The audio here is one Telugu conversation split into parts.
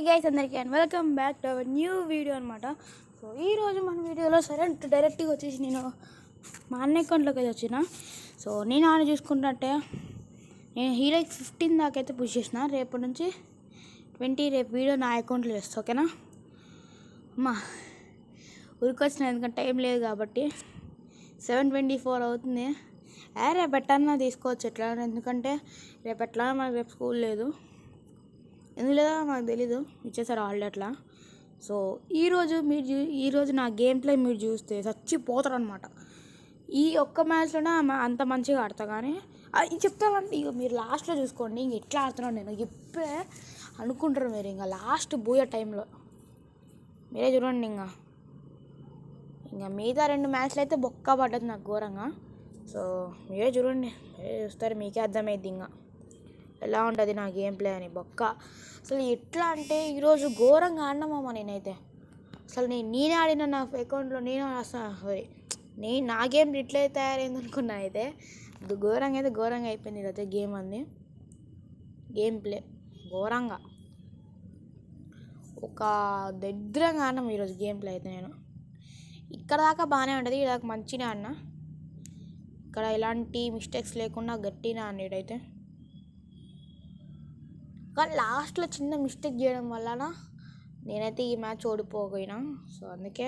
గైస్ అందరికీ and welcome back to our new video అనమాట. సో ఈరోజు మన వీడియోలో సరే డైరెక్ట్గా వచ్చేసి నేను మా అన్న అకౌంట్లోకి అయితే వచ్చిన. సో నేను ఆయన చూసుకుంటే నేను హీరోకి 15 దాకా అయితే పుష్ చేసిన. రేపటి నుంచి 20 రేపు వీడియో నా అకౌంట్లో వేస్తా, ఓకేనా అమ్మా. ఉరికొచ్చిన ఎందుకంటే టైం లేదు కాబట్టి 7:24 అవుతుంది. రేపు ఎట్టన్నా తీసుకోవచ్చు ఎట్లా, ఎందుకంటే రేపు ఎట్లా మనకు రేపు స్కూల్ లేదు, ఎందుకు లేదా మాకు తెలీదు, ఇచ్చేసారు హాలిడే అట్లా. సో ఈరోజు నా గేమ్ ప్లే మీరు చూస్తే చచ్చిపోతారు అనమాట. ఈ ఒక్క మ్యాచ్లోనే అంత మంచిగా ఆడతా, కానీ చెప్తానంటే ఇక మీరు లాస్ట్లో చూసుకోండి. ఇంక ఎట్లా ఆడుతున్నాను నేను ఇప్పుడే అనుకుంటారు మీరు. ఇంకా లాస్ట్ పోయే టైంలో మీరే చూడండి. ఇంకా మిగతా 2 మ్యాచ్లు అయితే బొక్క పడ్డది నాకు ఘోరంగా. సో మీరే చూడండి, మీరే చూస్తారు, మీకే అర్థమైద్ది ఇంకా ఎలా ఉంటుంది నా గేమ్ ప్లే అని. బొక్క అసలు ఎట్లా అంటే ఈరోజు ఘోరంగా ఆడినామమ్మ. నేనైతే అసలు నేనే ఆడిన నా అకౌంట్లో నా గేమ్ ఇట్లా తయారైంది అనుకున్నా. అయితే ఘోరంగా అయిపోయింది ఈరోజు గేమ్ అంది. గేమ్ ప్లే ఘోరంగా ఒక దగ్గరగా ఆడినాం ఈరోజు గేమ్ ప్లే అయితే. నేను ఇక్కడ దాకా బాగానే ఉంటుంది, ఇక్కడ దాకా మంచిగా ఆడినా. ఇక్కడ ఎలాంటి మిస్టేక్స్ లేకుండా గట్టిగా ఆడినైతే. కానీ లాస్ట్లో చిన్న మిస్టేక్ చేయడం వలన నేనైతే ఈ మ్యాచ్ ఓడిపోయినా. సో అందుకే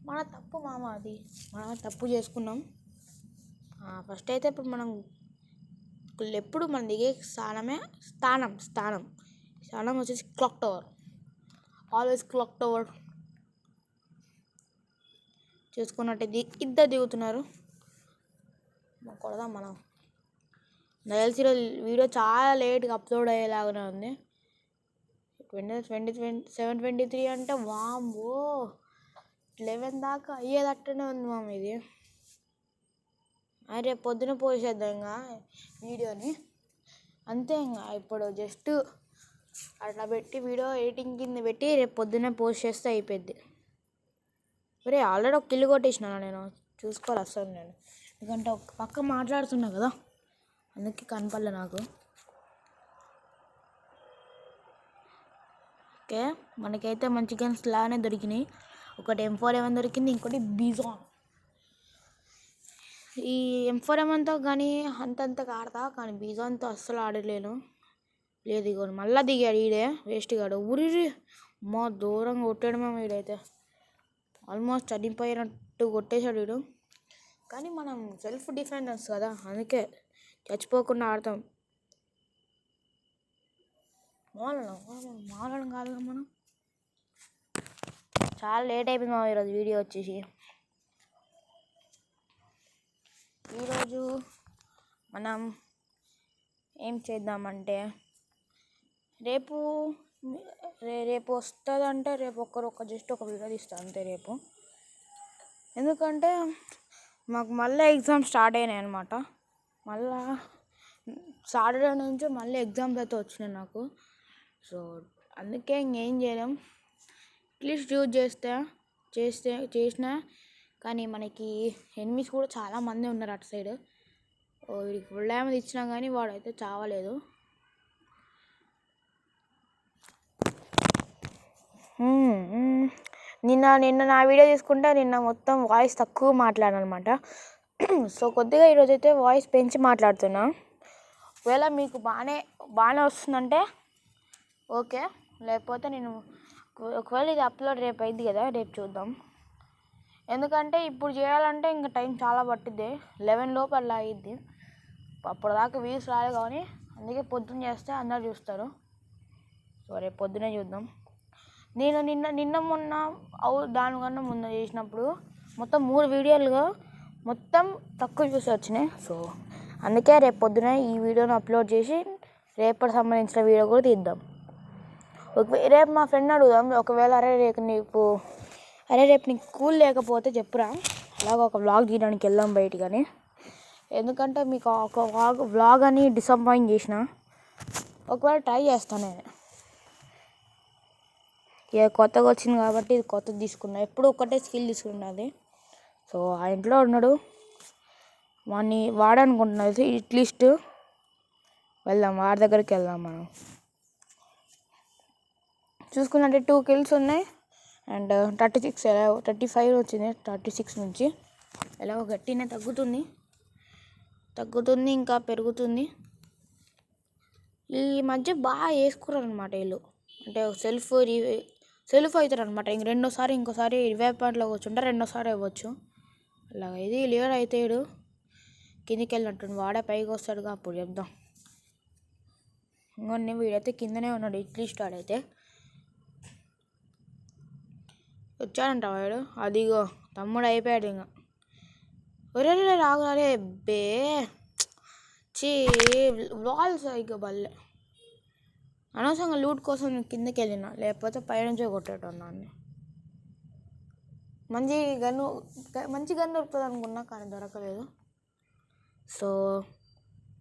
మన తప్పు అది మనం తప్పు చేసుకున్నాం. ఫస్ట్ అయితే ఇప్పుడు మనం ఎప్పుడు మనం దిగే స్థానం వచ్చేసి clock tower. Always clock tower చేసుకున్నట్టయితే ఇద్దరు దిగుతున్నారు. కొడదాం మనం. నాకు తెలిసి వీడియో చాలా లేట్గా అప్లోడ్ అయ్యేలాగానే ఉంది. 7:23 అంటే వామ్మో 11 దాకా అయ్యేటట్టునే ఉంది మామ ఇది. రేపు పొద్దున పోసేద్దాం ఇంకా వీడియోని అంతే. ఇంకా ఇప్పుడు జస్ట్ అట్లా పెట్టి వీడియో ఎడిటింగ్ కింద పెట్టి రేపు పొద్దున్నే పోస్ట్ చేస్తే అయిపోద్ది. మరి ఆల్రెడీ ఒక కిల్లు కొట్టేసినా నేను, చూసుకోవాలి అసలు నేను, ఎందుకంటే ఒక పక్క మాట్లాడుతున్నా కదా, అందుకే కనపడలే నాకు. ఓకే, మనకైతే మంచి గన్స్ లానే దొరికినాయి. ఒకటి M4A1 దొరికింది, ఇంకోటి బిజాన్. ఈ M4A1తో కానీ అంతంతగా ఆడతా, కానీ బిజాన్తో అస్సలు ఆడలేను. లేదు ఇగో మళ్ళీ దిగాడు ఈడే వేస్ట్ గాడు. ఊరి మా దూరంగా కొట్టాడు వీడైతే. ఆల్మోస్ట్ చనిపోయినట్టు కొట్టేశాడు వీడు. కానీ మనం సెల్ఫ్ డిఫెండెన్స్ కదా, అందుకే చచ్చిపోకుండా ఆడతాం. మాలడం కాదుగా మనం. చాలా లేట్ అయిపోయింది ఈరోజు వీడియో వచ్చేసి. ఈరోజు మనం ఏం చేద్దామంటే రేపు వస్తుందంటే రేపు జస్ట్ ఒక వీడియో తీస్తాను అంతే రేపు. ఎందుకంటే మాకు మళ్ళీ ఎగ్జామ్స్ స్టార్ట్ అయినాయి అనమాట. మళ్ళా సాటర్డే నుంచి మళ్ళీ ఎగ్జామ్స్ అయితే వచ్చినాయి నాకు. సో అందుకే ఇంకేం చేయలేం. అట్లీస్ట్ యూజ్ చేసినా కానీ మనకి ఎనిమిస్ కూడా చాలామంది ఉన్నారు అటు సైడ్. వీడికి ఫుల్ డ్యామేజ్ ఇచ్చినా కానీ వాడైతే చావలేదు. నిన్న నా వీడియో తీసుకుంటే నిన్న మొత్తం వాయిస్ తక్కువ మాట్లాడనమాట. సో కొద్దిగా ఈరోజైతే వాయిస్ పెంచి మాట్లాడుతున్నా. ఒకవేళ మీకు బాగానే వస్తుందంటే ఓకే, లేకపోతే నేను ఒకవేళ ఇది అప్లోడ్ రేపు అయింది కదా, రేపు చూద్దాం. ఎందుకంటే ఇప్పుడు చేయాలంటే ఇంకా టైం చాలా పట్టుద్ది. 11 లోపు అలా అయ్యిద్ది. అప్పటిదాకా వ్యూస్ రాలేదు, కానీ అందుకే పొద్దున్న చేస్తే అందరు చూస్తారు. సో రేపు పొద్దునే చూద్దాం. నేను నిన్న మొన్న దానికన్నా ముందు చేసినప్పుడు మొత్తం 3 వీడియోలుగా మొత్తం తక్కువ చూసి వచ్చినాయి. సో అందుకే రేపు పొద్దున ఈ వీడియోని అప్లోడ్ చేసి రేపటి సంబంధించిన వీడియో కూడా తీద్దాం. రేపు మా ఫ్రెండ్ అడుగుదాం, ఒకవేళ రేపు నీకు స్కూల్ లేకపోతే చెప్పురా, అలాగ ఒక వ్లాగ్ తీయడానికి వెళ్దాం బయటికని. ఎందుకంటే మీకు ఒక వ్లాగ్ అని డిసప్పాయింట్ చేసిన. ఒకవేళ ట్రై చేస్తాను నేను. ఇక కొత్తగా వచ్చింది కాబట్టి ఇది కొత్తది తీసుకున్నా. ఎప్పుడు ఒకటే స్కిల్ తీసుకున్నది. సో ఆ ఇంట్లో ఉన్నాడు, వాడనుకుంటున్నది. అట్లీస్ట్ వెళ్దాం, వాడి దగ్గరికి వెళ్దాం మనం. చూసుకున్నట్టే 2 kills ఉన్నాయి. అండ్ 36 35 వచ్చింది 36 నుంచి. ఎలాగో గట్టినే తగ్గుతుంది ఇంకా పెరుగుతుంది. ఈ మధ్య బాగా వేసుకున్నారు అనమాట వీళ్ళు. అంటే సెల్ఫ్ అవుతారు అనమాట. ఇంకోసారి 20 పాయింట్లో కూర్చుంటే రెండోసారి ఇవ్వచ్చు. అలాగ ఇది లీడర్ అవుతాడు. కిందికి వెళ్ళినట్టు వాడే పైకి వస్తాడుగా, అప్పుడు చెప్దాం. ఇంకొన్ని వీడైతే కిందనే ఉన్నాడు. ఇట్లీ స్టార్ట్ అయితే వచ్చాడంట వాడు. అదిగో తమ్ముడు అయిపోయాడు. ఇంకా ఒరే రాగానే బే వాల్స్ ఇక బల్లే అనవసరంగా లూట్ కోసం నేను కిందకి వెళ్ళిన, లేకపోతే పైనుంచే కొట్టేటన్నాను. మంచి గన్ దొరుకుతుంది అనుకున్నా, కానీ దొరకలేదు. సో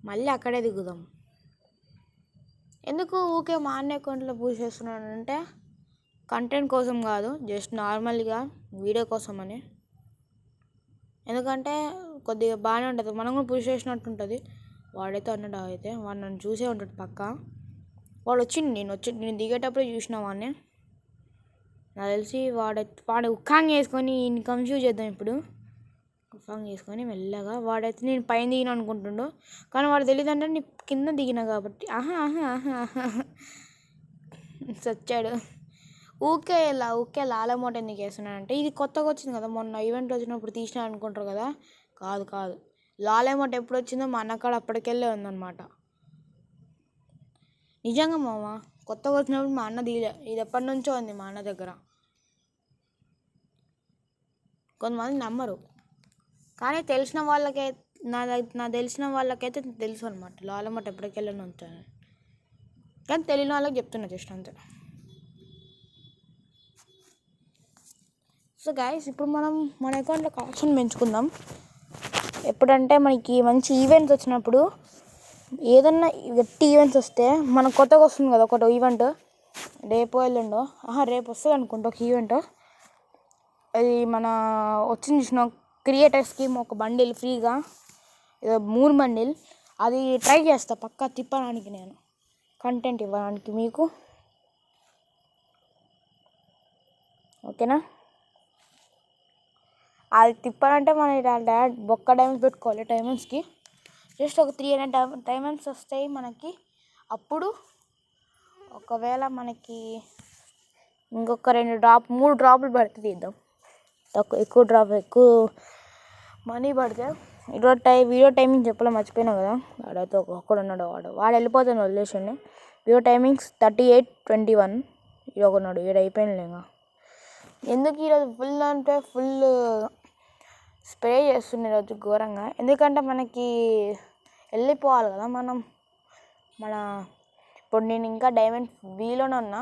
మళ్ళీ అక్కడే దిగుదాం. ఎందుకు ఊకే మా అన్న అకౌంట్లో పూజ చేస్తున్నానంటే కంటెంట్ కోసం కాదు, జస్ట్ నార్మల్గా వీడియో కోసం అని. ఎందుకంటే కొద్దిగా బాగానే ఉంటుంది, మనం కూడా పూజ చేసినట్టు ఉంటుంది. వాడైతే అన్నాడు, అయితే వాడు నన్ను చూసే ఉంటాడు పక్కా. వాడు వచ్చింది, నేను దిగేటప్పుడే చూసిన వాడిని. నాకు తెలిసి వాడు ఉక్కాంగ్ వేసుకొని కన్ఫ్యూజ్ చేద్దాం. ఇప్పుడు ఉక్కాంగ్ వేసుకొని మెల్లగా వాడైతే నేను పైన దిగిన అనుకుంటుండు, కానీ వాడు తెలియదంటే నీ కింద దిగిన కాబట్టి చచ్చాడు. ఊకే లాలమోట ఎందుకు వేస్తున్నానంటే, ఇది కొత్తగా వచ్చింది కదా, మొన్న ఈవెంట్ వచ్చినప్పుడు తీసినా అనుకుంటారు కదా. కాదు లాలమోట ఎప్పుడు వచ్చిందో మా అన్నకాడ అప్పటికెళ్ళే ఉందన్నమాట. నిజంగా మామ, కొత్తగా వచ్చినప్పుడు మా అన్న దిగలే. ఇది ఎప్పటి నుంచో ఉంది మా అన్న దగ్గర. కొంతమంది నమ్మరు, కానీ తెలిసిన వాళ్ళకే నా తెలిసిన వాళ్ళకైతే తెలుసు అనమాట లాలమోట ఎప్పటికెళ్ళని ఉంటాను. కానీ తెలియని వాళ్ళకి చెప్తున్నా జస్ట్ అంతే. సో గైస్, ఇప్పుడు మనం మన అకౌంట్లో కలెక్షన్ పెంచుకుందాం. ఎప్పుడంటే మనకి మంచి ఈవెంట్స్ వచ్చినప్పుడు, ఏదన్నా గట్టి ఈవెంట్స్ వస్తే, మనకు కొత్తగా వస్తుంది కదా ఒకటి ఈవెంట్, రేపు వస్తుంది అనుకుంటా ఒక ఈవెంట్. అది మన వచ్చింది చూసిన క్రియేటర్స్కి ఒక బండిల్ ఫ్రీగా, ఏదో 3 బండిల్. అది ట్రై చేస్తా పక్కా తిప్పడానికి, నేను కంటెంట్ ఇవ్వడానికి మీకు. ఓకేనా? అది తిప్పాలంటే మన డాడ్ బొక్క డైమండ్స్ పెట్టుకోవాలి. డైమండ్స్కి జస్ట్ ఒక 300 డైమండ్స్ వస్తాయి మనకి. అప్పుడు ఒకవేళ మనకి ఇంకొక 3 డ్రాపులు పడితే తీద్దాం. ఎక్కువ మనీ పడితే. వీడియో టైమింగ్ చెప్పలే, మర్చిపోయినా కదా. వాడైతే ఒక్కడు ఉన్నాడు, వాడు వెళ్ళిపోతాను వదిలేసండి. Video timings 38:21. ఇది ఒకన్నాడు, 7 అయిపోయింది. ఇంకా ఎందుకు ఈరోజు ఫుల్ అంటే ఫుల్ స్ప్రే చేస్తుంది ఈరోజు ఘోరంగా. ఎందుకంటే మనకి వెళ్ళిపోవాలి కదా మనం. ఇప్పుడు నేను ఇంకా డైమండ్ వీలోనే ఉన్నా.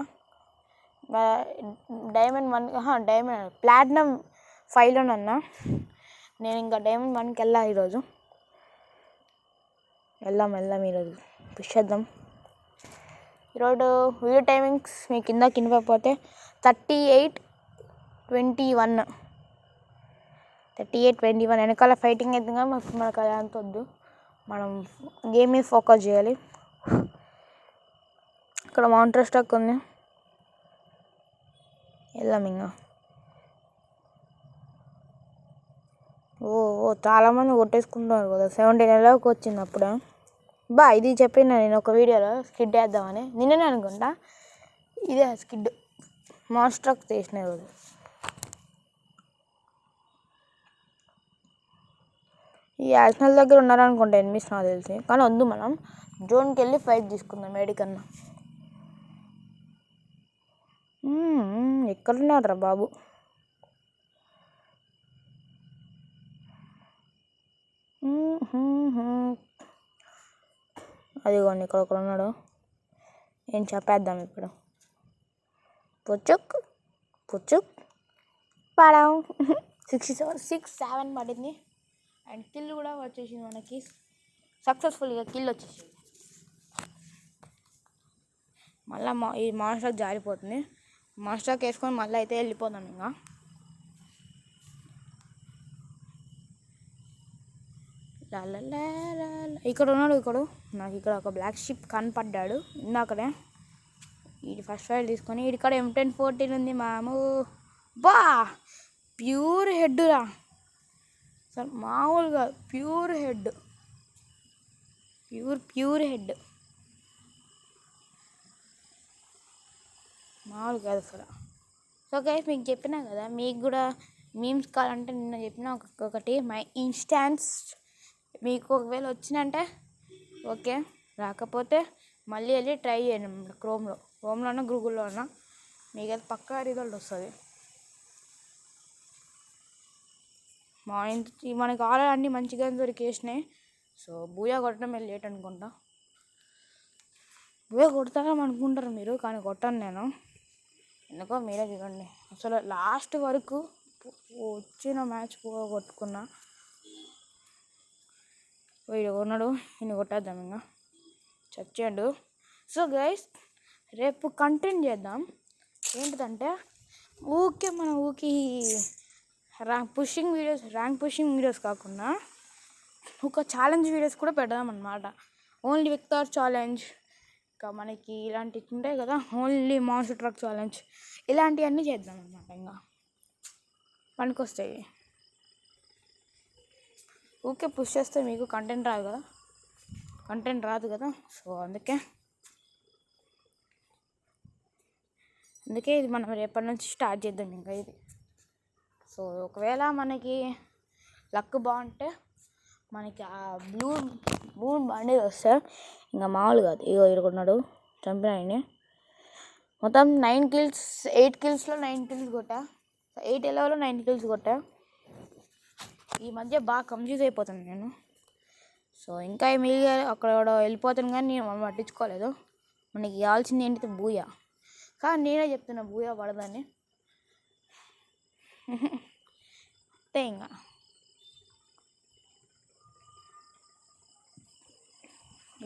ప్లాటినం 5లోనే ఉన్నా. నేను ఇంకా డైమండ్ 1కి వెళ్ళాలి ఈరోజు. వెళ్దాం ఈరోజు పుష్ చేద్దాం. ఈరోజు వీడియో టైమింగ్స్ మీ కింద పోతే 38:21. వెనకాల ఫైటింగ్ అయితే మనకు అది అంత వద్దు, మనం గేమ్ మీద ఫోకస్ చేయాలి. ఇక్కడ మౌంటర్ స్టాక్ ఉంది, వెళ్దాం ఇంకా. చాలామంది కొట్టేసుకుంటున్నారు కదా. 17 నెలలకు వచ్చింది అప్పుడు. ఇది చెప్పిన నేను ఒక వీడియోలో స్కిడ్ వేద్దామని, నిన్ననే అనుకుంటా. ఇదే స్కిడ్ మాన్స్టర్ చేసిన రోజు. ఈ యాక్సినల్ దగ్గర ఉన్నారనుకుంటా ఎనిమిస్ నాకు తెలిసి, కానీ వద్దు, మనం జోన్కి వెళ్ళి ఫైట్ తీసుకుందాం ఏడికన్నా. ఎక్కడున్నారా బాబు? అదిగోండి ఇక్కడ ఒకడు ఉన్నాడు. ఏం చెప్పేద్దాం ఇప్పుడు. పుచ్చుక్ పడాం. 6-7 పడింది. అండ్ కిల్ కూడా వచ్చేసింది మనకి. సక్సెస్ఫుల్గా కిల్ వచ్చేసింది. మళ్ళీ ఈ మాన్స్టర్ జారిపోతుంది. మాన్స్టర్కి వేసుకొని మళ్ళీ అయితే వెళ్ళిపోదాం ఇంకా. ఇక్కడ ఉన్నాడు. నాకు ఇక్కడ ఒక బ్లాక్ షిప్ కనపడ్డాడు ఇందాకనే. ఇది ఫస్ట్ ఫైల్ తీసుకొని ఇక్కడ M1014 ఉంది మాము. బా ప్యూర్ హెడ్రా, అసలు మామూలుగా ప్యూర్ హెడ్, ప్యూర్ హెడ్ మామూలు కాదు అసలు. సో గైస్ మీకు చెప్పినా కదా, మీకు కూడా మీమ్స్ కావాలంటే నిన్న చెప్పిన ఒక్కొక్కటి మై ఇన్స్టాన్స్ మీకు ఒకవేళ వచ్చినంటే ఓకే, రాకపోతే మళ్ళీ వెళ్ళి ట్రై చేయండి క్రోమ్లోనో గూగుల్లోనో, మీకు అది పక్కా రిజల్ట్ వస్తుంది. మనకి ఆల్రెడీ అన్నీ మంచిగా దొరికేసినాయి. సో బూయా కొట్టడం వెళ్ళి లేట్ అనుకుంటా. బూయా కొడతారని అనుకుంటారు మీరు, కానీ కొట్టాను నేను. ఎందుకో మీరే చూడండి. అసలు లాస్ట్ వరకు వచ్చిన మ్యాచ్ కొట్టుకున్నా. వీడు ఉన్నాడు, ఈయన కొట్టేద్దాం ఇంకా చచ్చాడు. సో గైస్ రేపు కంటెంట్ చేద్దాం. ఏంటిదంటే మనం ర్యాంక్ పుషింగ్ వీడియోస్ కాకుండా ఒక ఛాలెంజ్ వీడియోస్ కూడా పెడదాం అన్నమాట. ఓన్లీ విక్టర్ ఛాలెంజ్, ఇంకా మనకి ఇలాంటివి ఉంటాయి కదా, ఓన్లీ మాన్స్టర్ ట్రక్ ఛాలెంజ్, ఇలాంటివన్నీ చేద్దాం అన్నమాట. ఇంకా పనికొస్తాయి. ఊకే పుష్ చేస్తే మీకు కంటెంట్ రాదు కదా. సో అందుకే ఇది మనం రేపటి నుంచి స్టార్ట్ చేద్దాం ఇంకా ఇది. సో ఒకవేళ మనకి లక్ బాగుంటే మనకి ఆ బ్లూ బండి వస్తే ఇంకా మామూలు కాదు. ఇగో ఇరుకున్నాడు, చంపినాయని. మొత్తం 8 kills 9 kills కొట్టా. 8 లెవెల్లో 9 kills కొట్టా. ఈ మధ్య బాగా కన్ఫ్యూజ్ అయిపోతాను నేను. సో ఇంకా మిగిలిగా అక్కడ వెళ్ళిపోతాను, కానీ నేను మనం పట్టించుకోలేదు. మనకి కావాల్సింది ఏంటిది బూయా. కానీ నేనే చెప్తున్నా బూయా పడదని. అంతే ఇంకా.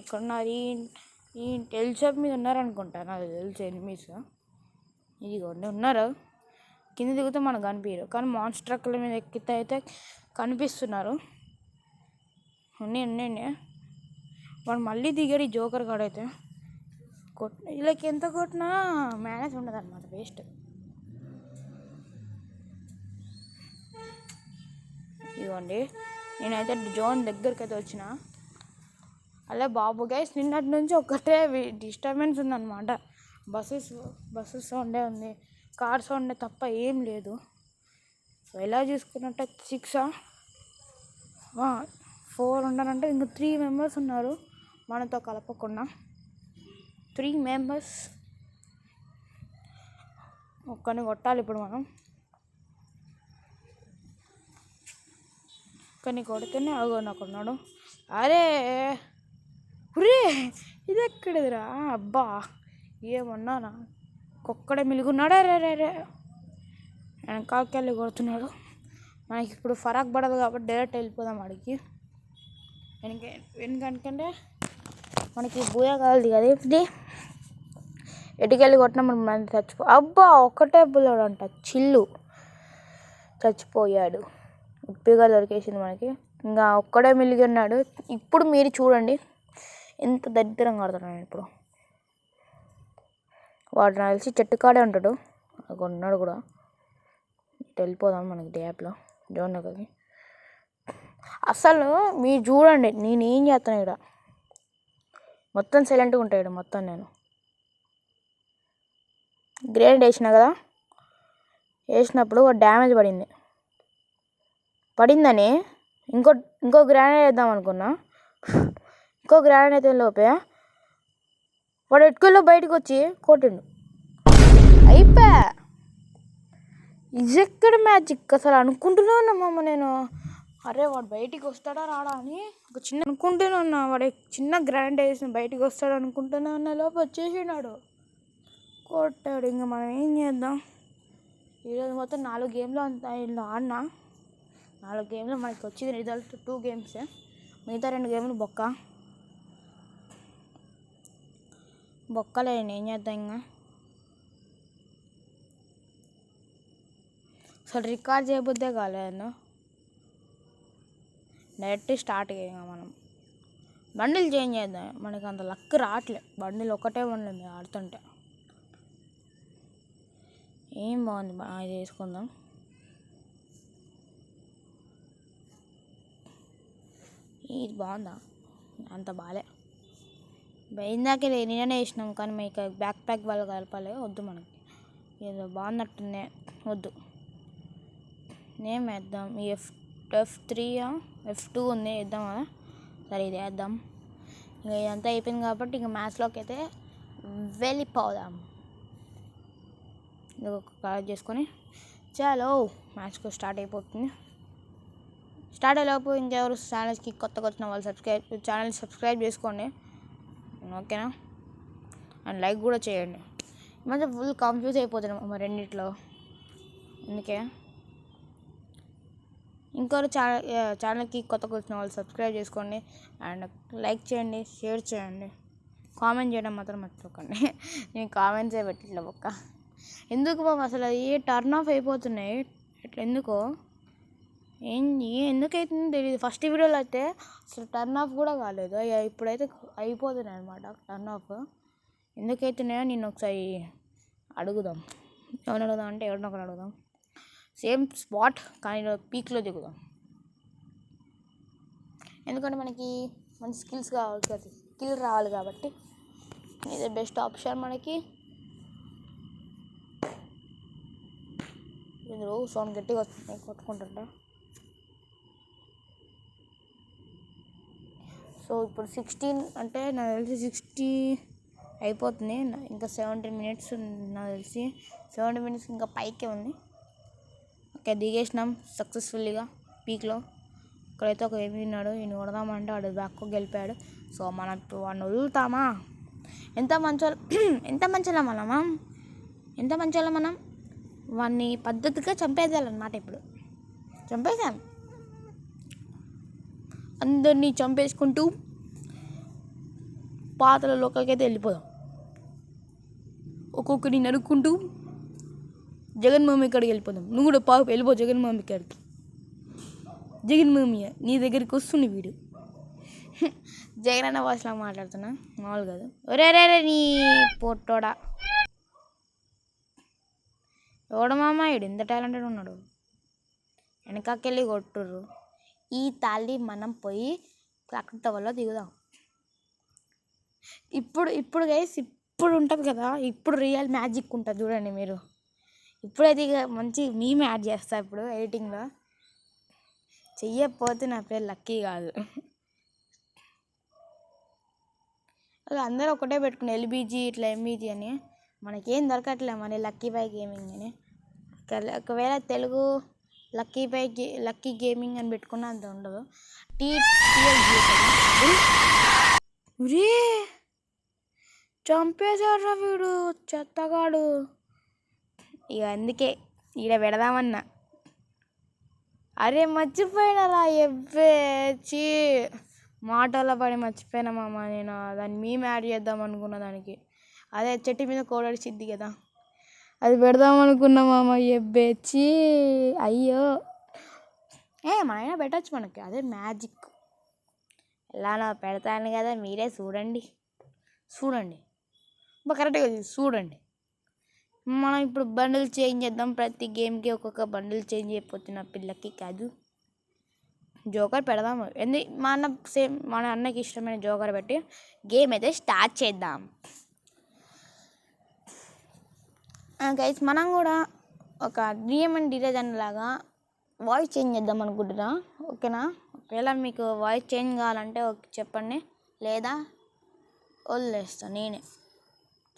ఇక్కడున్నారు ఈ టెలిషాప్ మీద ఉన్నారనుకుంటా, నాకు తెలిసి ఎనిమీస్. ఇదిగోండి ఉన్నారు. కింద దిగితే మనకు కనిపించరు, కానీ మాన్స్టర్ ట్రక్కుల మీద ఎక్కితే అయితే కనిపిస్తున్నారు. ఉన్నాయి. వాడు మళ్ళీ దిగాడు ఈ జోకర్ కాడైతే. వీళ్ళకి ఎంత కొట్టినా మేనేజ్ ఉండదు అనమాట, వేస్ట్. ఇదిగోండి నేనైతే జోన్ దగ్గరికి అయితే వచ్చిన. అలా బాబు గైస్ నిన్నటి నుంచి ఒకటే డిస్టర్బెన్స్ ఉందన్నమాట. బస్సెస్ సౌండే ఉంది, కార్ సౌండే తప్ప ఏం లేదు. సో ఎలా చూసుకున్నట్టే 4 ఉన్నారంటే ఇంకా 3 members ఉన్నారు మనతో కలపకుండా. 3 members. ఒక్కని కొట్టాలి ఇప్పుడు మనం. ఒక్కని కొడితేనే అగోనకున్నాడు. అరే ఇది ఎక్కడిదిరా అబ్బా, ఏమన్నానా ఒక్కడే మిలుగున్నాడు. రే వెనకాలకెళ్ళి కొడుతున్నాడు. మనకి ఇప్పుడు ఫరాక్ పడదు కాబట్టి డైరెక్ట్ వెళ్ళిపోదాం అడిగి. ఎందుకంటే మనకి బూయా కావాలి కదా. ఇది ఎటుకెళ్ళి కొట్టినా మనం అబ్బా ఒక్కటే బుల్లడు అంట, చిల్లు చచ్చిపోయాడు. ఉప్పిగా దొరికేసింది మనకి. ఇంకా ఒక్కడే మిలిగి ఉన్నాడు. ఇప్పుడు మీరు చూడండి ఎంత దరిద్రంగా ఆడుతున్నాడు. ఇప్పుడు వాడు నాకు తెలిసి చెట్టు కాడే ఉంటాడు, ఉన్నాడు కూడా. వెళ్ళిపోదాం మనకి డ్యాప్లో జోన్ దగ్గరికి. అసలు మీరు చూడండి నేనేం చేస్తాను ఇక్కడ. మొత్తం సైలెంట్గా ఉంటాడు మొత్తం. నేను గ్రేనేడ్ వేసిన కదా, వేసినప్పుడు డ్యామేజ్ పడిందని ఇంకో గ్రానైడ్ వేద్దాం అనుకున్నా. ఇంకో గ్రానైడ్ అయితే లోపే వాడు ఎట్టుకెళ్ళో బయటకు వచ్చి కొట్టిండు. అయిపోయా. ఇది ఎక్కడ మ్యాజిక్ అసలు అనుకుంటూనే ఉన్నామమ్మ నేను. అరే వాడు బయటికి వస్తాడా రాడా అని అనుకుంటూనే ఉన్నా. వాడు చిన్న గ్రాండ్ వేసి బయటికి వస్తాడు అనుకుంటూనే ఉన్న లోపు వచ్చేసినాడు, కొట్టాడు. ఇంకా మనం ఏం చేద్దాం. ఈరోజు మొత్తం 4 గేమ్లు ఆడినా. 4 గేమ్లో మనకి వచ్చింది రిజల్ట్ 2 games. మిగతా 2 గేమ్లు బొక్కలే. ఏం చేద్దాం ఇంకా. అసలు రికార్డ్ చేయబుద్దే కాలేదు. డైరెక్ట్ స్టార్ట్ అయ్యాం మనం. బండిల్ చేంజ్ చేద్దాం. మనకి అంత లక్ రావట్లే. బండిల్ ఒకటే బండి ఆడుతుంటే ఏం బాగుంది, బాగా చేసుకుందాం. ఇది బాగుందా? అంత బాలే. ఇందాకే నిన్ననే వేసినాం, కానీ మీకు బ్యాక్ ప్యాక్ వాళ్ళు కలపాలి, వద్దు మనకి. ఏదో బాగున్నట్టుందే, వద్దు. నేమ్ వేద్దాం. ఈ F3 F2 ఉంది, వేద్దాం కదా. సరే ఇది వేద్దాం. ఇంకా ఇదంతా అయిపోయింది కాబట్టి ఇంకా మ్యాథ్స్లోకి అయితే వెళ్ళిపోదాం. ఇది ఒక కలెక్ట్ చేసుకొని చాలు మ్యాథ్స్కి స్టార్ట్ అయిపోతుంది. స్టార్ట్ అయ్యేలోపు ఇంకెవరు ఛానల్స్కి కొత్తగా వచ్చిన వాళ్ళు ఛానల్ సబ్స్క్రైబ్ చేసుకోండి, ఓకేనా. అండ్ లైక్ కూడా చేయండి. ఈ మధ్య ఫుల్ కన్ఫ్యూజ్ అయిపోతున్నాం మరి రెండిట్లో, అందుకే. ఇంకొకరు ఛానల్కి కొత్తగా వచ్చిన వాళ్ళు సబ్స్క్రైబ్ చేసుకోండి అండ్ లైక్ చేయండి, షేర్ చేయండి, కామెంట్ చేయడం మాత్రం మర్చిపోకండి. నేను కామెంట్సే పెట్టట్లేదు ఒక్క. ఎందుకు బాబు అసలు టర్న్ ఆఫ్ అయిపోతున్నాయి ఇట్లా, ఎందుకో ఎందుకైతుందో తెలియదు. ఫస్ట్ వీడియోలో అయితే అసలు టర్న్ ఆఫ్ కూడా కాలేదు, ఇప్పుడైతే అయిపోతున్నాయి అనమాట టర్న్ ఆఫ్. ఎందుకైతున్నాయో నేను ఒకసారి అడుగుదాం. ఎవరిని అడుగుదాం అంటే ఎవరినొకరు అడుగుదాం. సేమ్ స్పాట్ కానీ పీక్లో దిగుదాం, ఎందుకంటే మనకి మంచి స్కిల్స్ కావాలి కదా, స్కిల్ రావాలి కాబట్టి ఇదే బెస్ట్ ఆప్షన్ మనకి. ఇందులో సౌండ్ గట్టిగా వస్తుంది, కొట్టుకుంటుంటా. సో ఇప్పుడు 16 అంటే నాకు తెలిసి 60 అయిపోతుంది, ఇంకా 17 minutes నాకు తెలిసి. 70 minutes ఇంకా పైకే ఉంది. ఓకే, దిగేసినాం సక్సెస్ఫుల్లీగా పీక్లో. ఇక్కడైతే ఒక ఏమి తిన్నాడు, ఈయన కొడదామంటే వాడు బ్యాక్కు గెలిపాడు. సో మనం ఇప్పుడు వాడిని వదులుతామా? ఎంత మంచోళ్ళ మనం వాడిని పద్ధతిగా చంపేయాలన్నమాట. ఇప్పుడు చంపేశాం, అందరినీ చంపేసుకుంటూ పాతల లోకలకైతే వెళ్ళిపోదాం. ఒక్కొక్కరిని నరుక్కుంటూ జగన్మామి కాడికి వెళ్ళిపోదాం. నువ్వు కూడా వెళ్ళిపో జగన్మామి కాడికి. జగన్మామి నీ దగ్గరికి వస్తుంది వీడు. జగనన్న భాషలో మాట్లాడుతున్నా, మామూలు కాదు. ఒరే నీ పొట్టోడా, ఎవడమామాయుడు ఇంత టాలెంటెడ్ ఉన్నాడు. వెనకాకెళ్ళి కొట్టుర్రు. ఈ తాళి మనం పోయి ప్రకృతి వల్ల దిగుదాం. ఇప్పుడు గైస్ ఇప్పుడు ఉంటుంది కదా, ఇప్పుడు రియల్ మ్యాజిక్ ఉంటుంది చూడండి మీరు. ఇప్పుడైతే ఇక మంచి మీమ్ యాడ్ చేస్తా ఇప్పుడు ఎడిటింగ్లో. చెయ్యకపోతే నా పేరు లక్కీ కాదు. అందరూ ఒకటే పెట్టుకుని ఎల్బీజీ ఇట్లా ఎంబీజీ అని, మనకేం దొరకట్లే మన లక్కీ బై గేమింగ్ అని. ఒకవేళ తెలుగు లక్కీ గేమింగ్ అని పెట్టుకున్న అంత ఉండదు. చంపేశాడ్రా వీడు చెత్తగాడు. ఇక అందుకే ఈడ పెడదామన్నా. అరే మర్చిపోయినరా ఎవ్వేచి మాటల్లో పడి మర్చిపోయినా మామ. నేను దాన్ని మేము యాడ్ చేద్దాం అనుకున్న దానికి. అదే చెట్టు మీద కోడడిచిద్ది కదా, అది పెడదాం అనుకున్నా మామ. ఎవ్వేచి అయ్యో. మనైనా పెట్టచ్చు మనకి, అదే మ్యాజిక్. ఎలానో పెడతాను కదా, మీరే చూడండి కరెక్ట్గా చూడండి. మనం ఇప్పుడు బండిల్ చేంజ్ చేద్దాం. ప్రతి గేమ్కి ఒక్కొక్క బండిల్ చేంజ్ అయిపోతున్న పిల్లకి కాదు. జోకర్ పెడదాం. మన అన్నకి ఇష్టమైన జోకర్ పెట్టి గేమ్ అయితే స్టార్ట్ చేద్దాం. గైస్ మనం కూడా ఒక డిఎంఎన్ డిజైన్ లాగా వాయిస్ చేంజ్ చేద్దాం అనుకుంటున్నా, ఓకేనా. ఒకవేళ మీకు వాయిస్ చేంజ్ కావాలంటే చెప్పండి, లేదా వదిలేస్తా. నేనే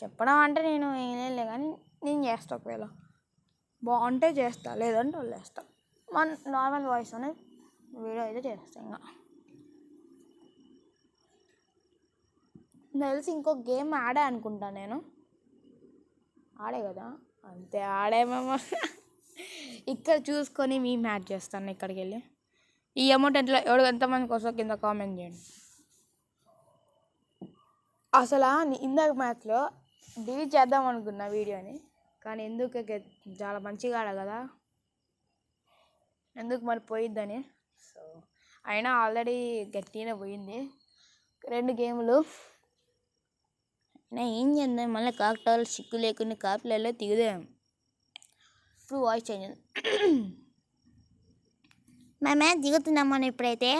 చెప్పడం అంటే నేను ఏం కానీ నేను చేస్తా. ఒకవేళ బాగుంటే చేస్తా, లేదంటే వదిలేస్తా. మన నార్మల్ వాయిస్ అనేది వీడియో అయితే చేస్తా. ఇంకా తెలిసి ఇంకో గేమ్ ఆడే అనుకుంటా నేను. ఆడే కదా, అంతే ఆడేమేమో. ఇక్కడ చూసుకొని మేము యాడ్ చేస్తాను. ఇక్కడికి వెళ్ళి ఈ అమౌంట్ ఎంతమందికి వస్తుందో కింద కామెంట్ చేయండి. అసలు ఇందాక మ్యాచ్లో డిలీట్ చేద్దాం అనుకున్న వీడియోని, కానీ ఎందుకు చాలా మంచిగా ఆడ కదా, ఎందుకు మరి పోయిద్దని. సో అయినా ఆల్రెడీ గట్టిగానే పోయింది 2 గేములు. అయినా ఏం చేద్దాం, మళ్ళీ కాకటాలు సిక్కు లేకుండా కాపులలో దిగుదాం. ఇప్పుడు వాయిస్ చేంజ్ మేమే దిగుతున్నాం మనం ఇప్పుడైతే.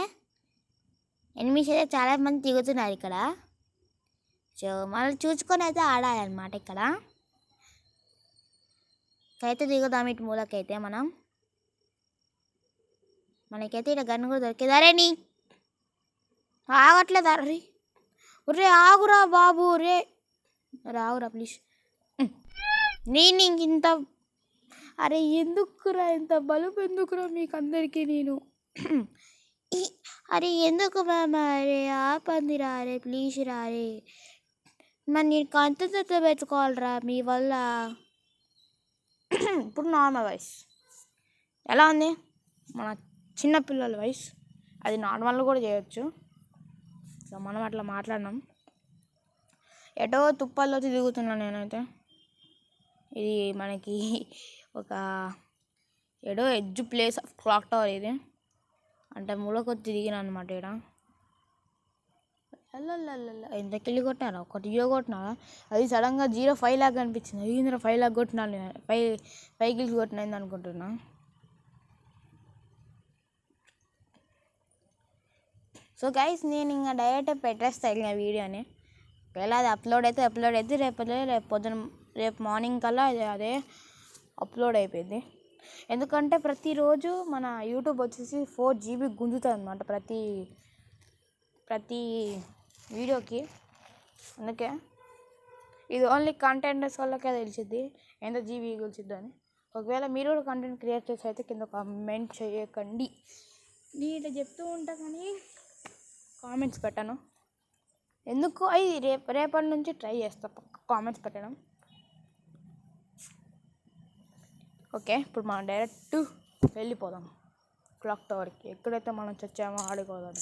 ఎనిమిది అయితే చాలామంది దిగుతున్నారు ఇక్కడ. సో మనం చూసుకొని అయితే ఆడాలన్నమాట ఇక్కడ. అయితే దిగుదాం ఇటు మూలకైతే మనం. మనకైతే ఇక్కడ గన్ను కూడా దొరికేది. అరే నీ ఆగట్లేదు. అరే ఒరే ఆగురా బాబు, రే రావురా ప్లీజ్. నేను ఇంత అరే ఎందుకురా ఇంత బలుపు ఎందుకురా మీకు అందరికీ నేను. అరే ఎందుకు మ్యామ్, అరే ఆపందిరా, అరే ప్లీజ్ రా, అరే మరి నేను కంత పెట్టుకోవాలరా మీ వల్ల. ఇప్పుడు నార్మల్ వాయిస్ ఎలా ఉంది? మన చిన్నపిల్లల వాయిస్ అది నార్మల్ కూడా చేయొచ్చు. సో మనం అట్లా మాట్లాడినాం. ఎటో తుప్పల్లో తిరుగుతున్నాను నేనైతే. ఇది మనకి ఒక ఎడో edge place of clock tower ఇది. అంటే మూలకొచ్చి తిరిగిన అనమాట ఇక్కడ. ఎంతకెళ్ళి కొట్టినారా? ఒక జియో కొట్టినారా? అది సడన్గా 0.5 లాగా అనిపించింది. ఇందులో 5 లాగా కొట్టినాను నేను. 5 కిల్స్ కొట్టినైంది అనుకుంటున్నా. సో గైస్ నేను ఇంకా డైరెక్ట్ పెట్టేస్తాను ఇంకా వీడియోని. ఒకవేళ అది అప్లోడ్ అయితే రేపు మార్నింగ్ కల్లా అదే అప్లోడ్ అయిపోయింది. ఎందుకంటే ప్రతిరోజు మన యూట్యూబ్ వచ్చేసి 4 GB గుంజుతుంది అనమాట ప్రతి వీడియోకి. అందుకే ఇది ఓన్లీ కంటెంటర్స్ వాళ్ళకే తెలిసిద్ది ఎంత జీబీ గుంజుద్ది అని. ఒకవేళ మీరు కూడా కంటెంట్ క్రియేట్ చేసి అయితే కింద కామెంట్ చేయకండి. నేను చెప్తూ ఉంటా కానీ కామెంట్స్ పెట్టాను. ఎందుకు అది రేపటి నుంచి ట్రై చేస్తా కామెంట్స్ పెట్టడం. ఓకే ఇప్పుడు మనం డైరెక్ట్ వెళ్ళిపోదాం క్లాక్ టవర్కి. ఎక్కడైతే మనం చచ్చామో ఆడుకోదాం.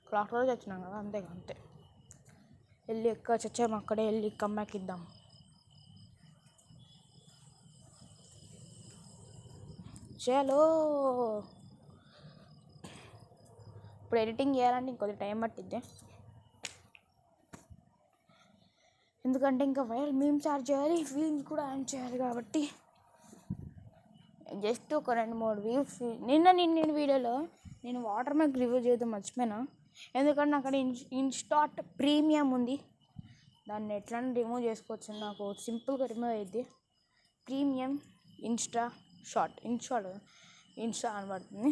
క్లాక్ టవర్ చచ్చినాం కదా, అంతే. వెళ్ళి ఎక్కడ చచ్చామో అక్కడే వెళ్ళి కమ్బ్యాక్ ఇద్దాం. చలో ఇప్పుడు ఎడిటింగ్ చేయాలంటే ఇంకొద్ది టైం పట్టిద్ది. ఎందుకంటే ఇంకా వైరల్ మీమ్స్ యాడ్ చేయాలి, ఫీలింగ్స్ కూడా యాడ్ చేయాలి కాబట్టి జస్ట్ ఒక 2-3 వ్యూస్. నిన్న వీడియోలో నేను వాటర్ మ్యాక్ రివ్యూ చేయడం మర్చిపోయినా. ఎందుకంటే అక్కడ ఇన్స్టాట్ ప్రీమియం ఉంది. దాన్ని ఎట్లైనా రిమూవ్ చేసుకోవచ్చు. నాకు సింపుల్గా రిమూవ్ అయ్యిద్ది. ప్రీమియం ఇన్స్టా అని పడుతుంది.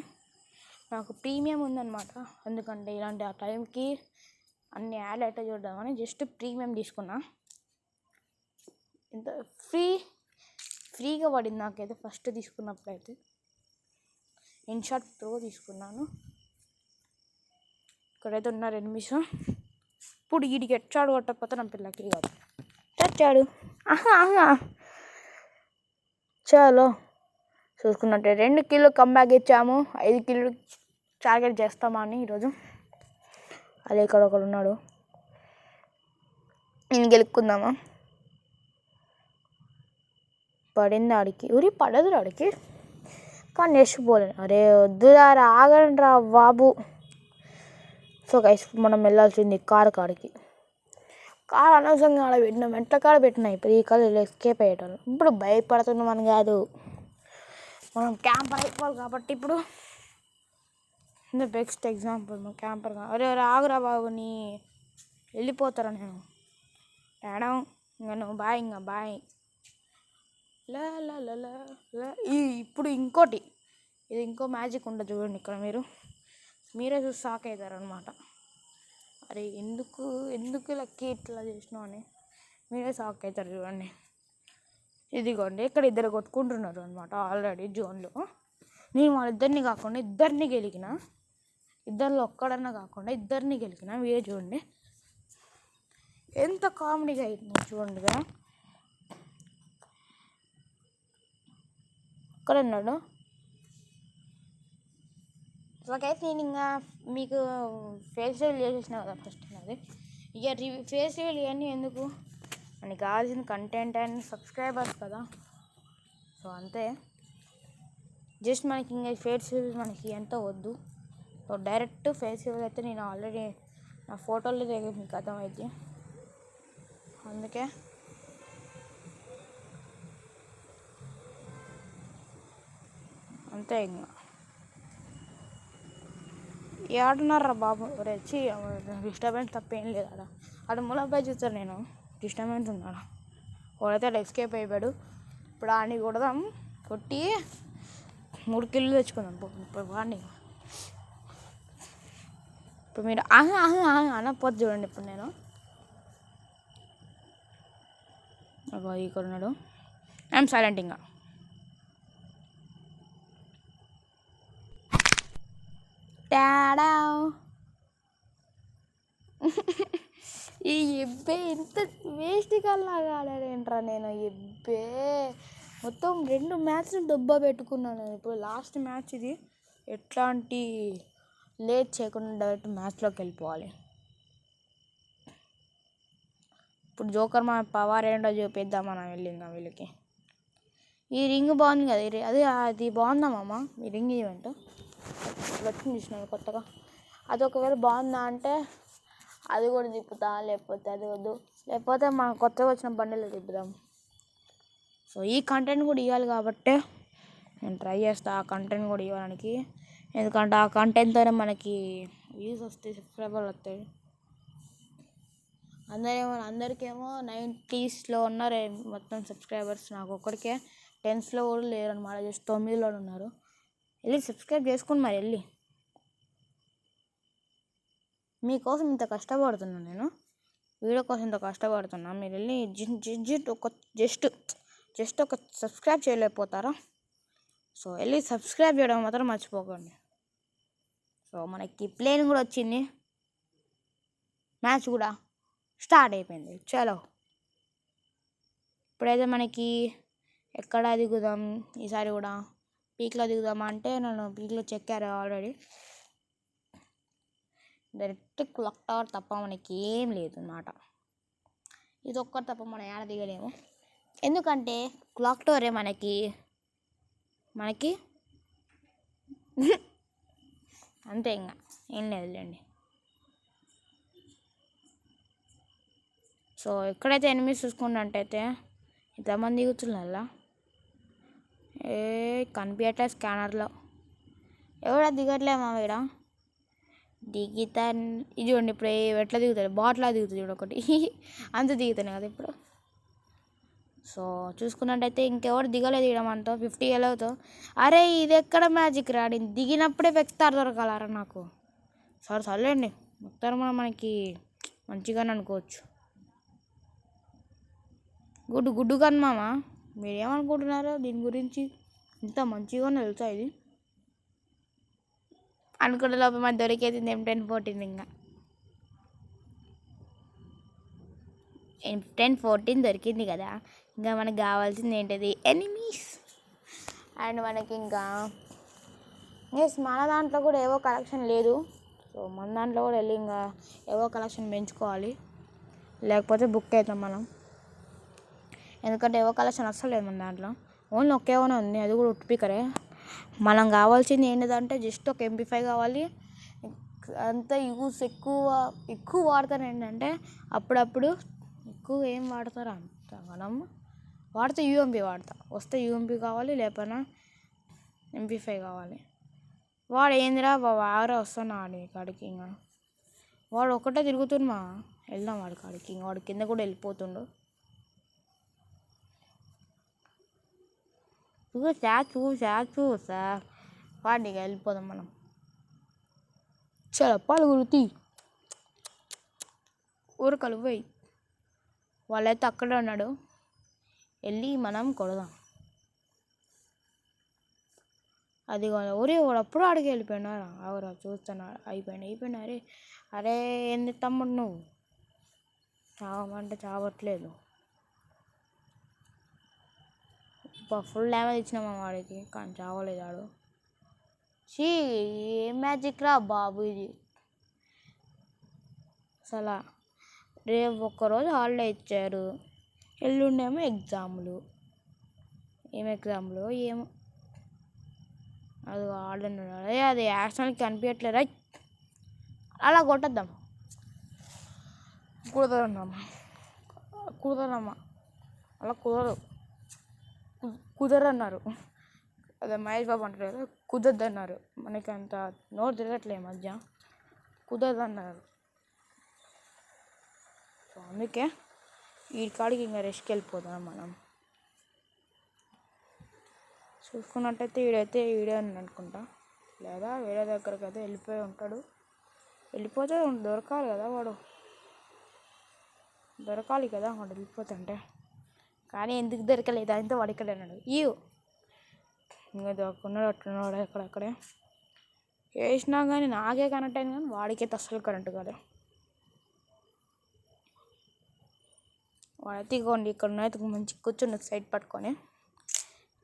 నాకు ప్రీమియం ఉందన్నమాట. ఎందుకంటే ఇలాంటి ఆ టైంకి అన్ని యాడ్ అయితే చూద్దామని జస్ట్ ప్రీమియం తీసుకున్నా. ఇంత ఫ్రీగా పడింది నాకైతే ఫస్ట్ తీసుకున్నప్పుడు. అయితే ఇన్షాట్ ప్రో తీసుకున్నాను. ఇక్కడైతే ఉన్నారు ఎనిమిస్. ఇప్పుడు వీడికి ఎచ్చాడు కొట్టకపోతే నా పిల్లకి కాదు చచ్చాడు. చలో చూసుకున్నట్టే 2 కిలో కమ్బ్యాక్ ఇచ్చాము. 5 కిలో టార్గెట్ చేస్తామని ఈరోజు. అదే ఇక్కడ ఒకడు ఉన్నాడు, నేను గెలుక్కుందామా? పడింది ఆడికి. పడదు ఆడికి కానీ నేర్చుకోలేను. అరే వద్దురా, ఆగండి రా బాబు. సో గైస్ మనం వెళ్ళాల్సింది కాడికి. కారు అనవసరంగా ఆడ పెట్టినాం, వెంట కాడ పెట్టినాయి. ఇప్పుడు ఈ కాలు ఎస్కేప్ అయ్యేటోళ్ళు. ఇప్పుడు భయపడుతున్నాం అని కాదు, మనం క్యాంపర్ అయిపోవాలి కాబట్టి. ఇప్పుడు బెస్ట్ ఎగ్జాంపుల్ మనం క్యాంపర్. అరే ఆగురా బాబు, నీ వెళ్ళిపోతారా నేను తేడా. ఇంకా నువ్వు బాయ్. ఇప్పుడు ఇంకోటి, ఇది ఇంకో మ్యాజిక్ ఉంటుంది చూడండి. ఇక్కడ మీరే చూసి షాక్ అవుతారనమాట. అరే ఎందుకు లక్కీ ఇట్లా చేసినావు అని మీరే షాక్ అవుతారు చూడండి. ఇదిగోండి ఇక్కడ ఇద్దరు కొట్టుకుంటున్నారు అనమాట ఆల్రెడీ జోన్లో. నేను వాళ్ళిద్దరిని కాకుండా ఇద్దరిని గెలికిన. ఇద్దరిలో ఒక్కడన్నా కాకుండా ఇద్దరిని గెలికిన. మీరే చూడండి ఎంత కామెడీగా అవుతుంది చూడండి. అక్కడ ఉన్నాడు. ఒకైతే నేను ఇంకా మీకు ఫేస్ రివీల్ చేసేసిన కదా ఫస్ట్. అది ఇక ఫేస్ రివీల్ ఇవన్నీ ఎందుకు, మనకి కావాల్సిన కంటెంట్ అండ్ సబ్స్క్రైబర్స్ కదా. సో అంతే, జస్ట్ మనకి ఇంకా ఫేస్ రివీల్ మనకి ఎంత వద్దు. సో డైరెక్ట్ ఫేస్ రివీల్ అయితే నేను ఆల్రెడీ నా ఫోటోలో దగ్గర మీకు అర్థమైంది. అందుకే అంతే ఇంకా ఏడున్నారా బాబు రెచ్చి డిస్టర్బెన్స్ తప్పేం లేదు అక్కడ అక్కడ మూలపై చూస్తాను నేను డిస్టర్బెన్స్ ఉన్నాడు వాడైతే ఎస్కేప్ అయిపోయాడు ఇప్పుడు ఆడిని కొడదాం కొట్టి 3 కిల్లు తెచ్చుకుందాం ఇప్పుడు వాడిని ఇప్పుడు మీరు అనకపోతే చూడండి ఇప్పుడు నేను ఇక్కడ ఉన్నాడు ఐఎమ్ సైలెంట్ ఇంకా టాడా ఈ ఎబ్బే ఎంత వేస్ట్ కల్లాగా ఆడారేంట్రా నేను ఎబ్బే మొత్తం 2 మ్యాచ్లు డబ్బా పెట్టుకున్నాను ఇప్పుడు లాస్ట్ మ్యాచ్ ఇది ఎట్లాంటి లేట్ చేయకుండా డైరెక్ట్ మ్యాచ్లోకి వెళ్ళిపోవాలి ఇప్పుడు జోకర్ మన పవర్ ఏంటో చూపిద్దాం మనం వెళ్ళిందా వీళ్ళకి ఈ రింగ్ బాగుంది కదా అది బాగుందామమ్మ ఈ రింగ్ ఈవెంట్ వచ్చింది చూసినాను కొత్తగా అది ఒకవేళ బాగుందా అంటే అది కూడా తిప్పుతా లేకపోతే అది వద్దు లేకపోతే మనం కొత్తగా వచ్చిన బండిలో తిప్పుదాం సో ఈ కంటెంట్ కూడా ఇవ్వాలి కాబట్టి నేను ట్రై చేస్తాను ఆ కంటెంట్ కూడా ఇవ్వడానికి ఎందుకంటే ఆ కంటెంట్తోనే మనకి వ్యూస్ వస్తాయి సబ్స్క్రైబర్లు వస్తాయి అందరికేమో 90sలో ఉన్నారు మొత్తం సబ్స్క్రైబర్స్ నాకు ఒక్కడికే 10sలో కూడా లేరు అనమాట జస్ట్ 9లో ఉన్నారు వెళ్ళి సబ్స్క్రైబ్ చేసుకుని మరి వెళ్ళి మీకోసం ఇంత కష్టపడుతున్నాను నేను వీడియో కోసం ఇంత కష్టపడుతున్నా మీరు వెళ్ళి జస్ట్ ఒక సబ్స్క్రైబ్ చేయలేకపోతారా సో వెళ్ళి సబ్స్క్రైబ్ చేయడం మాత్రం మర్చిపోకండి సో మనకి ప్లేన్ కూడా వచ్చింది మ్యాచ్ కూడా స్టార్ట్ అయిపోయింది చలో ఇప్పుడైతే మనకి ఎక్కడ దిగుదాం ఈసారి కూడా పీక్లో దిగుదామా అంటే నన్ను పీక్లో చెక్కారు ఆల్రెడీ డైరెక్ట్ క్లాక్ టవర్ తప్ప మనకి ఏం లేదు అన్నమాట ఇది ఒక్కటి తప్ప మనం ఏడ దిగలేము ఎందుకంటే క్లాక్ టవరే మనకి అంతే ఇంకా ఏం లేదులేండి సో ఎక్కడైతే ఎనిమిది చూసుకున్నట్టయితే ఇంతమంది దిగుతున్నా కనిపించట్లే స్కానర్లో ఎవడా దిగట్లేమా వీడ దిగితా ఇది చూడండి ఇప్పుడు ఎట్లా దిగుతాడు బాట్లా దిగుతుంది చూడు ఒకటి అంత దిగుతాను కదా ఇప్పుడు సో చూసుకున్నట్టయితే ఇంకెవరు దిగలేదు దిగమంటో 50 వెళ్ళవుతావు అరే ఇది ఎక్కడ మ్యాజిక్ రాడి దిగినప్పుడే వెక్తారు దొరకాలరా నాకు సర్లేండి వెక్తారు మనకి మంచిగానే అనుకోవచ్చు గుడ్డు కానీ మామ మీరు ఏమనుకుంటున్నారో దీని గురించి ఇంత మంచిగానే తెలుసా ఇది అనుకున్న లోపల మనకు దొరికేది M1014 ఇంకా M1014 దొరికింది కదా ఇంకా మనకు కావాల్సింది ఏంటిది ఎనిమీస్ అండ్ మనకి ఇంకా మన దాంట్లో కూడా ఏవో కలెక్షన్ లేదు సో మన దాంట్లో కూడా వెళ్ళి ఇంకా ఏవో కలెక్షన్ పెంచుకోవాలి లేకపోతే బుక్ అవుతాం మనం ఎందుకంటే ఏవో కలెక్షన్ అస్సలు లేదు మన దాంట్లో ఓన్లీ ఒకేమైనా ఉంది అది కూడా ఉట్టిపికరే మనం కావాల్సింది ఏంటిదంటే జస్ట్ ఒక MP5 కావాలి అంతా యూస్ ఎక్కువ వాడతాను ఏంటంటే అప్పుడప్పుడు ఎక్కువ ఏం వాడతారు అంత మనం వాడితే UMP వాడతా వస్తే UMP కావాలి లేకపోయినా MP5 కావాలి వాడు ఏందిరా వారా వస్తాను ఆడి కాడికి ఇంకా వాడు ఒక్కటే తిరుగుతున్నా వెళ్దాం వాడి కాడికి ఇంకా వాడు కింద కూడా వెళ్ళిపోతుండు చూసా వాడికి వెళ్ళిపోదాం మనం చాలా పలుగురుతి ఊరకలు పోయి వాళ్ళైతే అక్కడే ఉన్నాడు వెళ్ళి మనం కొడదాం అది ఒరే వాడు అప్పుడు ఆడికి వెళ్ళిపోయినారా అవరా చూస్తున్నాడు అయిపోయినా అరే ఏంది తమ్ముడు నువ్వు చావమంటే చావట్లేదు ఫుల్ డ్యామేజ్ ఇచ్చినామా వాడికి కానీ చావలేదు వాడు ఏం మ్యాజిక్ రా బాబు ఇది అసలు రేపు ఒక్కరోజు హాలిడే ఇచ్చారు ఎల్లుండేమో ఎగ్జామ్లు ఏమో అది ఆడున్నాడు అది యాక్షన్కి కనిపించట్లేరా అలా కొట్టద్దాం కుదరమ్మా అలా కుదరన్నారు అదే మహేష్ బాబు అంటారు కదా, కుదరదు అన్నారు. మనకి అంత నోరు తిరగట్లే మధ్య, కుదరదు అన్నారు. సో అందుకే ఈ కాడికి ఇంకా రెస్ట్కి వెళ్ళిపోతాం మనం. చూసుకున్నట్టయితే ఈడే అని అనుకుంటా, లేదా వేరే దగ్గరికి అయితే వెళ్ళిపోయి ఉంటాడు. వెళ్ళిపోతే దొరకాలి కదా వాడు వెళ్ళిపోతుంటే. కానీ ఎందుకు దొరకలేదు అంతా వాడు ఇక్కడ అన్నాడు. ఇంకా దొరకున్నాడు అట్టున్నాడు ఎక్కడక్కడే వేసినా కానీ నాకే కనెక్ట్ అయింది, కానీ వాడికైతే అస్సలు కరెంట్ కాదు. వాడైతే ఇగోండి ఇక్కడ మంచి కూర్చుని సైడ్ పట్టుకొని,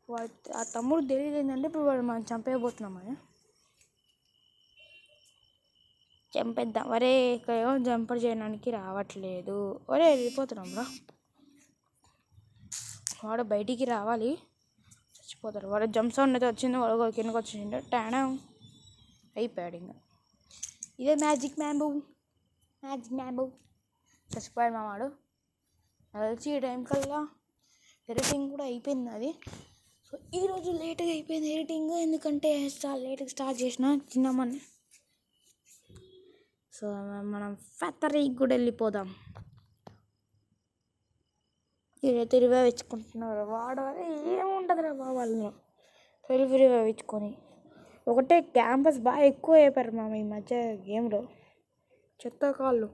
వాడు ఆ తమ్ముడు తెలియదు ఏంటంటే ఇప్పుడు వాడు మనం చంపేయబోతున్నామని. చంపేద్దాం. వరే ఇక్కడ జంపర్ చేయడానికి రావట్లేదు. ఒరే వెళ్ళిపోతున్నాం రా. వాడు బయటికి రావాలి, చచ్చిపోతాడు. వాడు జంప్ సౌండ్ అయితే వచ్చింది, వాడు కిందకి వచ్చిండు, టానా అయిపోయాడు. ఇంకా ఇదే మ్యాజిక్ మ్యాంబో చచ్చిపోయాడు మా వాడు. కలిసి ఈ టైం కల్లా ఎడిటింగ్ కూడా అయిపోయింది అది. సో ఈరోజు లేట్గా అయిపోయింది ఎడిటింగ్, ఎందుకంటే లేట్గా స్టార్ట్ చేసిన తిన్నామని. సో మనం ఫ్యాక్టరీకి కూడా వెళ్ళిపోదాం. ఇదైతే రివైవ్ ఇచ్చుకుంటున్నారు. వాడు అదే ఏముంటుంది రా బాబు వాళ్ళని రివైవ్ ఇచ్చుకొని. ఒకటే క్యాంపస్ బాగా ఎక్కువ అయిపోయారు మా ఈ మధ్య గేమ్లో, చెత్త కాళ్ళు.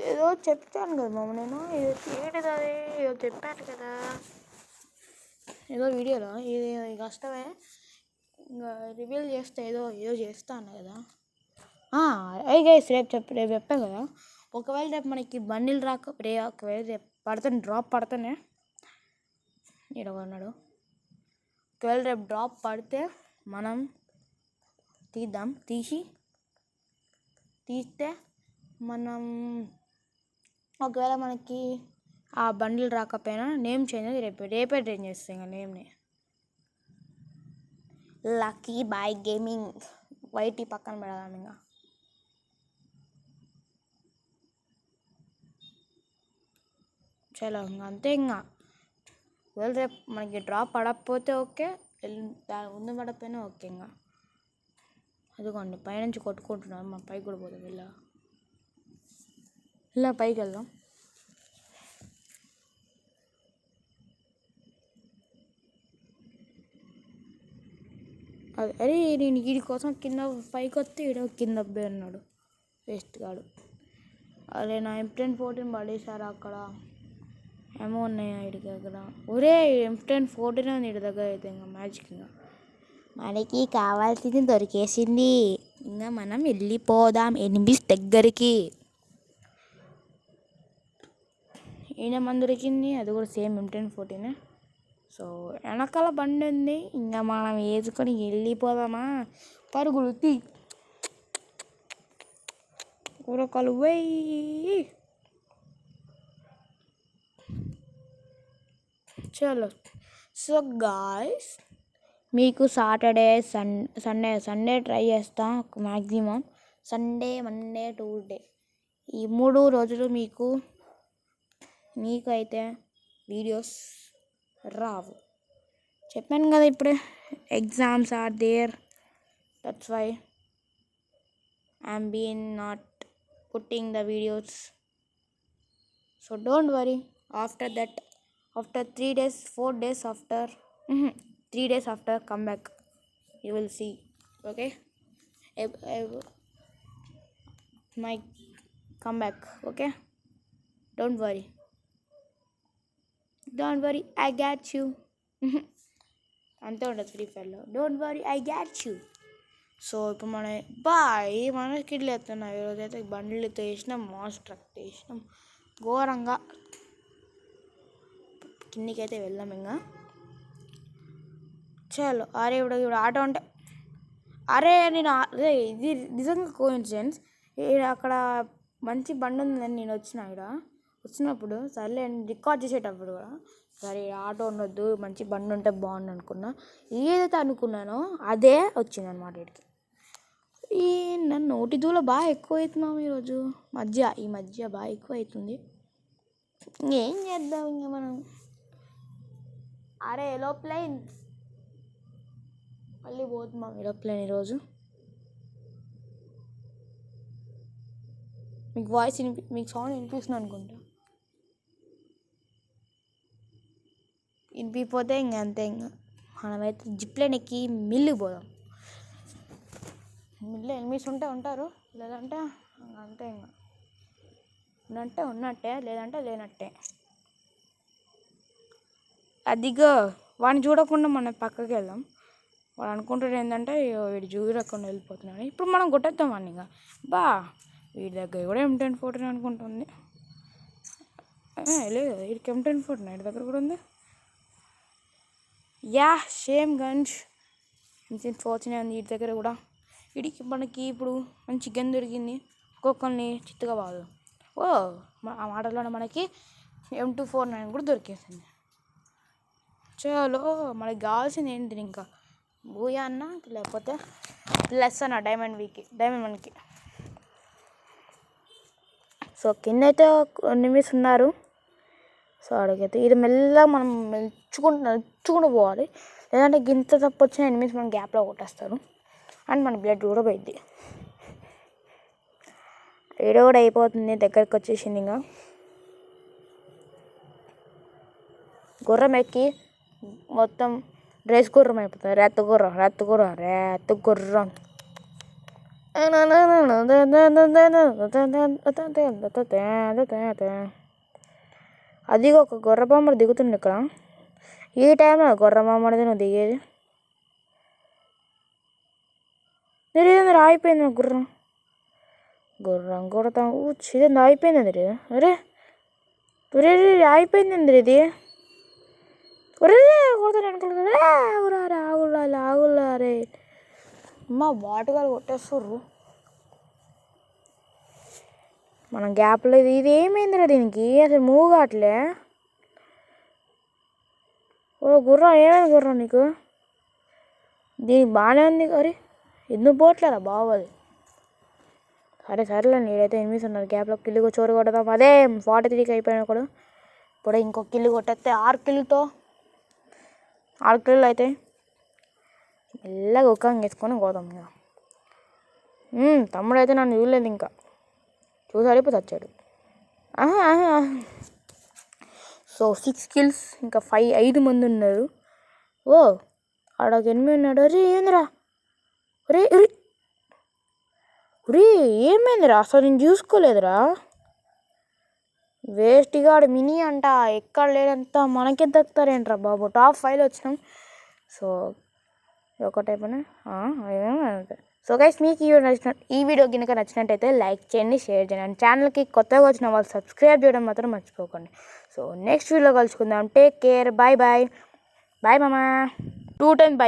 ఏదో చెప్తాను కదా మామ నేను, ఏంటిది అది ఏదో చెప్పాను కదా ఏదో వీడియోలో, ఇది కష్టమే ఇంకా రివీల్ చేస్తే ఏదో చేస్తాను కదా. గైస్ రేపు చెప్పాను కదా, ఒకవేళ రేపు మనకి బండిలు ఒకవేళ రేపు డ్రాప్ పడితేనే ఉన్నాడు. ఒకవేళ రేపు డ్రాప్ పడితే మనం తీస్తే మనం ఒకవేళ మనకి ఆ బండిలు రాకపోయినా నేమ్ చేంజ్ రేపే చేంజ్ చేస్తాం. ఇంకా నేమ్ని లక్కీ బాయ్ గేమింగ్ వైటీ పక్కన పెడదాం. ఇంకా చలో ఇంకా అంతే. ఇంకా ఒకవేళ రేపు మనకి డ్రాప్ పడకపోతే ఓకే, దాని ముందు పడకపోయినా ఓకే. ఇంకా అదిగోండి పైనుంచి కొట్టుకుంటున్నాం, మా పైకి కూడా పోతాం. ఇలా పైకి వెళ్దాం. అరే నేను వీడి కోసం కింద పైకి వస్తే కింద అబ్బాయి అన్నాడు వేస్ట్ గాడు. అరే నా M1014 పడేసారు అక్కడ, ఏమో ఉన్నాయి వీడి దగ్గర. ఒరే M1014 ఉంది వీడి దగ్గర అయితే. ఇంకా మ్యాజిక్, ఇంకా మనకి కావాల్సింది దొరికేసింది. ఇంకా మనం వెళ్ళిపోదాం ఎనిమిస్ దగ్గరికి. మన దొరికింది, అది కూడా సేమ్ M1014. సో వెనకాల బండి ఉంది, ఇంకా మనం వేసుకొని వెళ్ళిపోదామా. పరుగులు కూరకాలు వెయ్యి. చలో. సో గాయ్స్ మీకు సాటర్డే సండే ట్రై చేస్తా మ్యాక్సిమం. సండే, మండే, ట్యూస్డే ఈ 3 రోజులు మీకు అయితే వీడియోస్ రావు. చెప్పాను కదా ఇప్పుడే, exams are there, that's why I'm not putting the videos. So don't worry, after 3 days 4 days after 3 days after come back, you will see. Okay, my comeback. Okay, don't worry, I got you. అంతే ఉండదు ఫ్రీ ఫైర్లో, don't worry I got you. So ఇప్పుడు మన కిడ్లు ఎత్తున్నాం. ఈరోజైతే బండ్లతో వేసినాం, మాస్ ట్రక్ వేసినాం ఘోరంగా. కిందికి అయితే వెళ్దాం ఇంకా. చలో. అరే ఇప్పుడు ఆటో అంటే అరే నేను ఇది నిజంగా కోఇన్సిడెన్స్. అక్కడ మంచి బండి ఉందని నేను వచ్చినప్పుడు సర్లే రికార్డ్ చేసేటప్పుడు కూడా సరే ఆటో ఉండొద్దు, మంచి బండి ఉంటే బాగుండు అనుకున్నా. ఏదైతే అనుకున్నానో అదే వచ్చిందనమాట వీడికి. నన్ను నోటి దూల బాగా ఎక్కువ అవుతున్నాము ఈ మధ్య బాగా ఎక్కువ అవుతుంది. ఏం చేద్దాం ఇంకా మనం. అరే ఏరోప్లేన్ మళ్ళీ పోతున్నాం. ఏరోప్లేన్ ఈరోజు మీకు వాయిస్ మీకు సౌండ్ వినిపిస్తుంది అనుకుంటా. వినిపిపోతే ఇంక అంతే. ఇంకా మనమైతే జిప్లైన్ ఎక్కి మిల్లుకి పోదాం. మిల్లు ఎనిమిస్ ఉంటే ఉంటారు, లేదంటే అంతే. ఇంకా ఉన్నట్టే ఉన్నట్టే, లేదంటే లేనట్టే. అదిగో వాడిని చూడకుండా మనం పక్కకి వెళ్దాం. వాడు అనుకుంటాడు ఏంటంటే వీడు చూడకుండా వెళ్ళిపోతున్నాడు. ఇప్పుడు మనం కొట్టేద్దాం వాడిని. ఇంకా బా వీడి దగ్గర కూడా M1014 అనుకుంటుంది. లేదు వీడికి M1014 వీడి దగ్గర కూడా ఉంది. యా సేమ్ గన్స్ M1014 ఉంది వీడి దగ్గర కూడా. వీడికి మనకి ఇప్పుడు మంచి గన్ దొరికింది. ఒక్కొక్కరిని చిత్తుగా బాదు. ఆ మాటలోనే మనకి M249 కూడా దొరికేసింది. చలో మనకి కావాల్సింది ఏంటి ఇంకా బూయా అన్న, లేకపోతే ప్లస్ అన్న డైమండ్ 1కి. సో కింద అయితే ఎనిమిస్ ఉన్నారు. సో అడిగైతే ఇది మెల్లగా మనం నడుచుకుంటూ పోవాలి, లేదంటే గింత తప్పు వచ్చిన ఎనిమిస్ మనం గ్యాప్లో కొట్టేస్తారు అండ్ మన బ్లడ్ కూడా పోయింది. వీడియో కూడా అయిపోతుంది, దగ్గరికి వచ్చేసింది. ఇంకా గుర్రం ఎక్కి మొత్తం రేస్ గుర్రం అయిపోతుంది. రెత్త గుర్రం. అది ఒక గుర్రబొమ్మడు దిగుతుంది ఇక్కడ. ఈ టైంలో గుర్రబొమ్మడిది నువ్వు దిగేది. నేను ఆగిపోయింది నా గుర్రం కొడతాం. ఇదేంది ఆగిపోయింది. అరే ఆగిపోయింది ఇది. కొడతాను అనుకుంటున్నా. ఆగురా రే అమ్మ బాటుగాలు కొట్టేస్తుర్రు. మనం గ్యాప్లో ఇది ఏమైందిరా దీనికి అసలు మూవ్ కావట్లే. గుర్రం ఏమైంది గుర్రం నీకు? దీనికి బాగానే ఉంది. అరే ఎందుకు పోవట్లేదా బాగోదు. సరేలే నేనైతే ఎనిమిది ఉన్నారు గ్యాప్లో కిల్లు చోరు కొడదాం. అదే 43కి అయిపోయినా కూడా ఇప్పుడు ఇంకో కిల్లు కొట్టేస్తే 6 కిల్లు అయితే మెల్లగా ఉక్కంగా వేసుకొని పోదాం. ఇంకా తమ్ముడు అయితే నన్ను చూడలేదు, ఇంకా చూసి అడిపోతే వచ్చాడు. సో 6 కిల్స్, ఇంకా 5 మంది ఉన్నారు. ఆడొక ఎనిమిది ఉన్నాడు. అరే ఏందిరా ఏమైందిరా అసలు నేను చూసుకోలేదురా. వేస్ట్గా ఆడు మినీ అంట, ఎక్కడ లేనంత మనకే దక్కుతారేంట్రా బాబు. టాప్ 5లో వచ్చినాం. సో ఒకటైపోయినా సో గైస్ మీకు ఈ వీడియో కనుక నచ్చినట్టయితే లైక్ చేయండి, షేర్ చేయండి. ఛానల్కి కొత్తగా వచ్చిన వాళ్ళు సబ్స్క్రైబ్ చేయడం మాత్రం మర్చిపోకండి. సో నెక్స్ట్ వీడియోలో కలుసుకుందాం. Take care. బాయ్ మామా. 2 times bye.